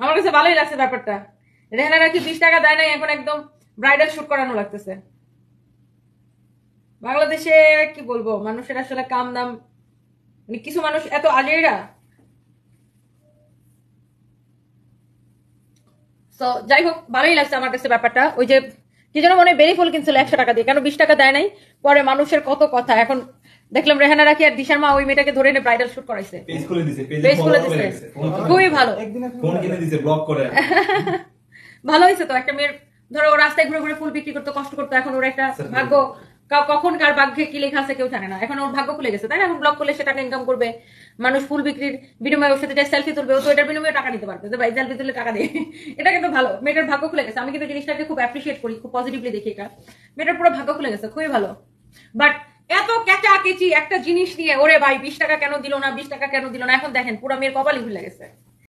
আমার কাছে ভালোই লাগছে ব্যাপারটা। রেহানা রাখি 20 টাকা দেয় নাই, এখন একদম ব্রাইডাল শুট করানো লাগতেছে। বাংলাদেশে কি বলবো, মানুষের আসলে কাম দাম, মানে কিছু মানুষ এত আজেরা। তো যাই হোক, ভালোই লাগছে আমার কাছে ব্যাপারটা। ওই যে কি যেন মনে বেরি ফুল কিনছিল 100 টাকা দিয়ে, কেন 20 টাকা দেয় নাই? পরে মানুষের কত কথা। এখন দেখলাম রেহানা রাখি আর দিশার মা ওই মেয়েটাকে ধরে এনে ব্রাইডাল শুট করাইছে, পেজ খুলে দিছে, পেজ খুলে দিছে। খুবই ভালো, ফোন কিনে দিছে ব্লক করে। ভালো হয়েছে তো। একটা মেয়ের ধরো রাস্তায় ঘুরে ঘুরে ফুল বিক্রি করতে কষ্ট করতো, এখন ওর একটা ভাগ্য, কখন কার ভাগ্যে কি লেখা আছে কেউ জানে না। এখন ওর ভাগ্য খুলে গেছে, তাই না? এখন ব্লগ করলে সে টাকা ইনকাম করবে। মানুষ ফুল বিক্রির বিনিময়ে ওর সাথে সেলফি তুলবে, ও তো এটার বিনিময়ে টাকা নিতে পারবে, যে ভাই সেলফি তুললে টাকা দিয়ে। এটা কিন্তু ভালো, মেয়েটার ভাগ্য খুলে গেছে। আমি কিন্তু জিনিসটাকে খুব অ্যাপ্রিসিয়েট করি, খুব পজিটিভলি দেখি এটা। মেয়েটার পুরো ভাগ্য খুলে গেছে, খুবই ভালো। বাট এত কেচা কেচি একটা জিনিস নিয়ে, ওরে ভাই 20 টাকা কেন দিল না, 20 টাকা কেন দিল না, এখন দেখেন পুরো মেয়ের কপালই খুলে গেছে।